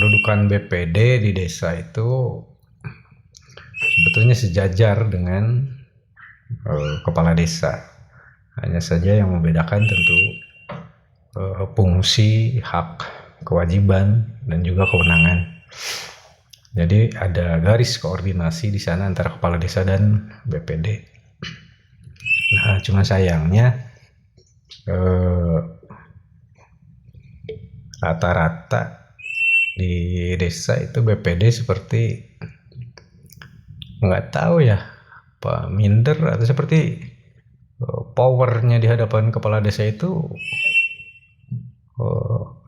kedudukan BPD di desa itu sebetulnya sejajar dengan kepala desa. Hanya saja yang membedakan tentu fungsi, hak, kewajiban, dan juga kewenangan. Jadi ada garis koordinasi di sana antara kepala desa dan BPD. Nah, cuma sayangnya rata-rata di desa itu BPD seperti nggak tahu ya, apa minder atau seperti powernya di hadapan kepala desa itu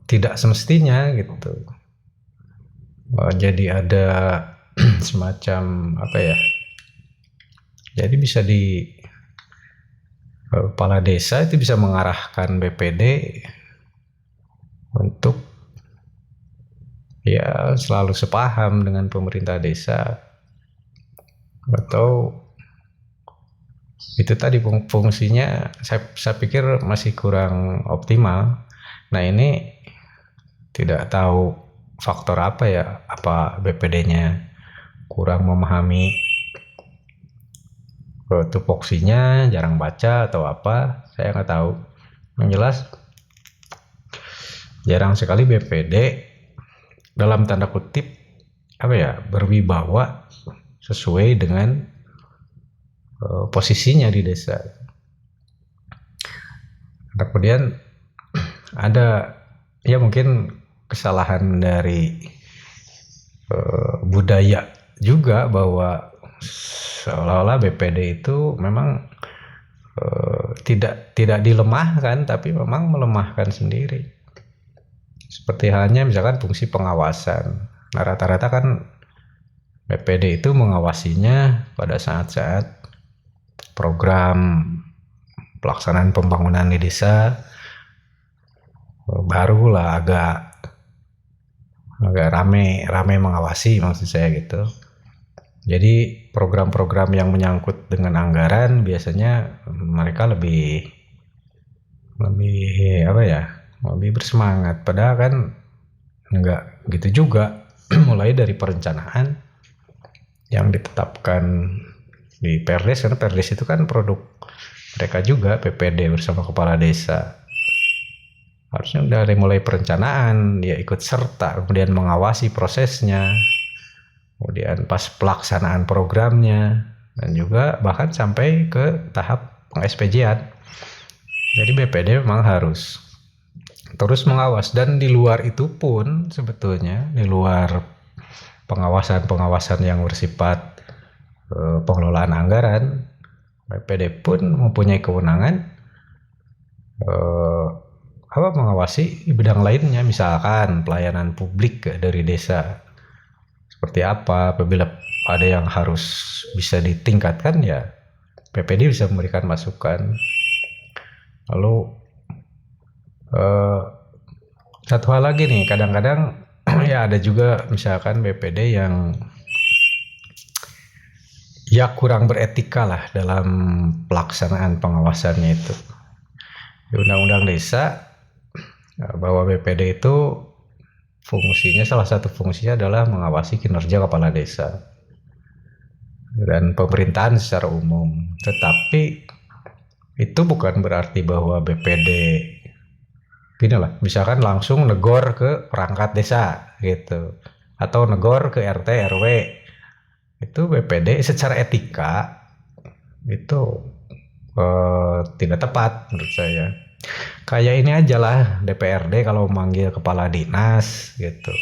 tidak semestinya gitu. Jadi ada semacam apa ya? Jadi bisa kepala desa itu bisa mengarahkan BPD untuk ya selalu sepaham dengan pemerintah desa, atau itu tadi fungsinya saya pikir masih kurang optimal. Nah, ini tidak tahu faktor apa ya, apa BPD-nya kurang memahami tupoksinya, jarang baca atau apa, saya nggak tahu. Yang jelas jarang sekali BPD dalam tanda kutip apa ya, berwibawa sesuai dengan posisinya di desa. Kemudian ada ya mungkin kesalahan dari budaya juga, bahwa seolah-olah BPD itu memang tidak dilemahkan, tapi memang melemahkan sendiri. Seperti halnya misalkan fungsi pengawasan. Nah, rata-rata kan BPD itu mengawasinya pada saat-saat program pelaksanaan pembangunan di desa, barulah agak rame mengawasi, maksud saya gitu. Jadi program-program yang menyangkut dengan anggaran biasanya mereka lebih apa ya, lebih bersemangat. Padahal kan enggak gitu juga. Mulai dari perencanaan yang ditetapkan di Perdes, karena Perdes itu kan produk mereka juga, PPD bersama kepala desa. Harusnya dari mulai perencanaan dia ikut serta, kemudian mengawasi prosesnya, kemudian pas pelaksanaan programnya, dan juga bahkan sampai ke tahap peng-SPJ-an. Jadi BPD memang harus terus mengawas, dan di luar itu pun sebetulnya, di luar pengawasan yang bersifat pengelolaan anggaran, BPD pun mempunyai kewenangan mengawasi di bidang lainnya, misalkan pelayanan publik dari desa seperti apa. Apabila ada yang harus bisa ditingkatkan, ya BPD bisa memberikan masukan. Lalu satu hal lagi nih, kadang-kadang ya ada juga misalkan BPD yang ya kurang beretika lah dalam pelaksanaan pengawasannya itu. Di Undang-Undang Desa bahwa BPD itu fungsinya, salah satu fungsinya adalah mengawasi kinerja kepala desa dan pemerintahan secara umum. Tetapi itu bukan berarti bahwa BPD gini lah, misalkan langsung negor ke perangkat desa gitu, atau negor ke RT RW. Itu BPD secara etika itu tidak tepat menurut saya. Kayak ini aja lah, DPRD kalau manggil kepala dinas gitu,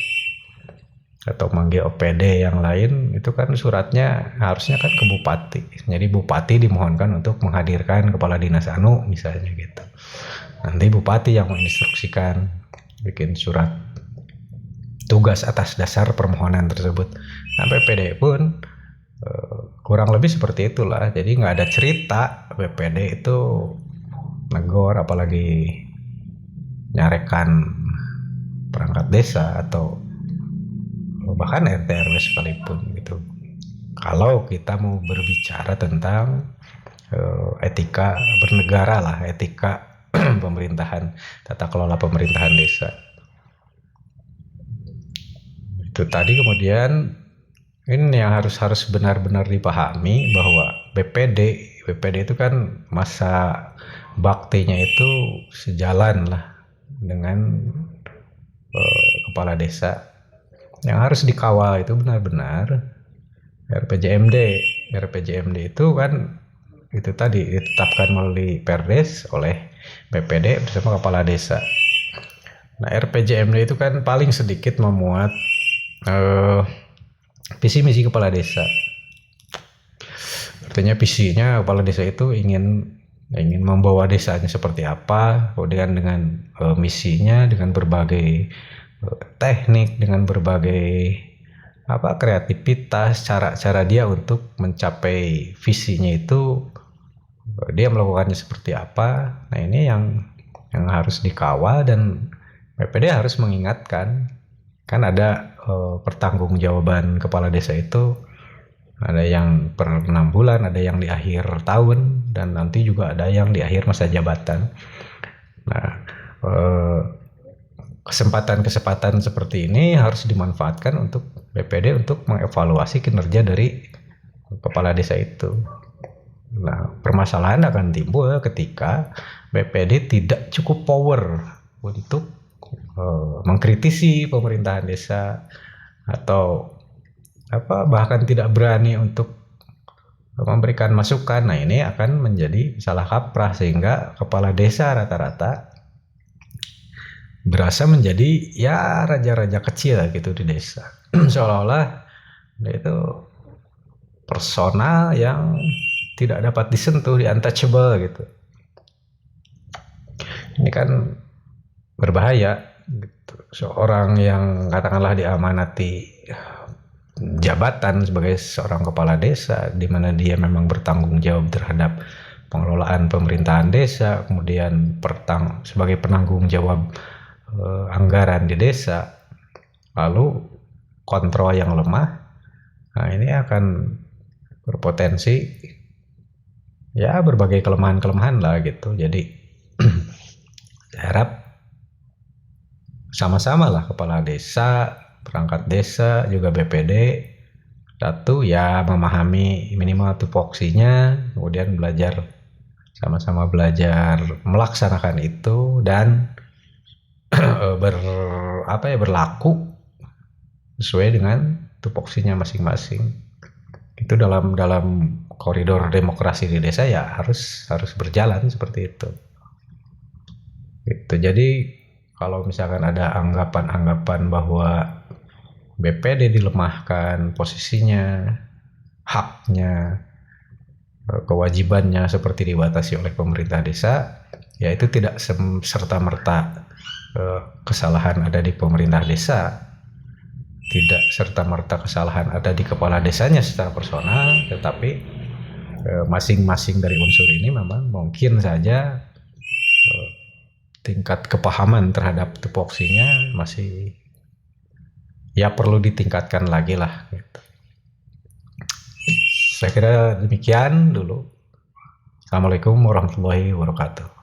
atau manggil OPD yang lain, itu kan suratnya harusnya kan ke bupati. Jadi bupati dimohonkan untuk menghadirkan kepala dinas anu misalnya gitu. Nanti bupati yang menginstruksikan bikin surat tugas atas dasar permohonan tersebut. Nah, BPD pun kurang lebih seperti itulah. Jadi nggak ada cerita BPD itu negor, apalagi nyarekan perangkat desa atau bahkan RT RW sekalipun gitu. Kalau kita mau berbicara tentang etika bernegara lah, etika pemerintahan, tata kelola pemerintahan desa. Itu tadi. Kemudian ini yang harus benar-benar dipahami bahwa BPD itu kan masa baktinya itu sejalan lah dengan kepala desa. Yang harus dikawal itu benar-benar RPJMD. RPJMD itu kan itu tadi ditetapkan melalui Perdes oleh BPD bersama kepala desa. Nah, RPJMD itu kan paling sedikit memuat visi misi kepala desa. Artinya visinya kepala desa itu ingin membawa desanya seperti apa, kemudian dengan misinya, dengan berbagai teknik, dengan berbagai kreativitas, cara-cara dia untuk mencapai visinya itu, dia melakukannya seperti apa. Nah, ini yang harus dikawal, dan BPD harus mengingatkan. Kan ada pertanggungjawaban kepala desa itu, ada yang per 6 bulan, ada yang di akhir tahun, dan nanti juga ada yang di akhir masa jabatan. Nah, kesempatan-kesempatan seperti ini harus dimanfaatkan untuk BPD untuk mengevaluasi kinerja dari kepala desa itu. Nah, permasalahan akan timbul ketika BPD tidak cukup power untuk mengkritisi pemerintahan desa, atau bahkan tidak berani untuk memberikan masukan. Nah, ini akan menjadi salah kaprah, sehingga kepala desa rata-rata berasa menjadi ya raja-raja kecil gitu di desa. Seolah-olah itu personal yang tidak dapat disentuh, di untouchable gitu. Ini kan berbahaya gitu. Seorang yang katakanlah diamanati jabatan sebagai seorang kepala desa, di mana dia memang bertanggung jawab terhadap pengelolaan pemerintahan desa, kemudian sebagai penanggung jawab anggaran di desa, lalu kontrol yang lemah. Nah, ini akan berpotensi ya berbagai kelemahan-kelemahan lah gitu. Jadi saya harap sama-sama lah kepala desa, perangkat desa, juga BPD, satu ya memahami minimal tupoksinya, kemudian sama-sama belajar melaksanakan itu, dan berlaku sesuai dengan tupoksinya masing-masing. Itu dalam koridor demokrasi di desa ya harus berjalan seperti itu. Gitu. Jadi kalau misalkan ada anggapan bahwa BPD dilemahkan posisinya, haknya, kewajibannya seperti dibatasi oleh pemerintah desa, ya itu tidak serta-merta kesalahan ada di pemerintah desa, tidak serta-merta kesalahan ada di kepala desanya secara personal, tetapi masing-masing dari unsur ini memang mungkin saja tingkat kepahaman terhadap tupoksinya masih ya perlu ditingkatkan lagi lah gitu. Saya kira demikian dulu. Assalamualaikum warahmatullahi wabarakatuh.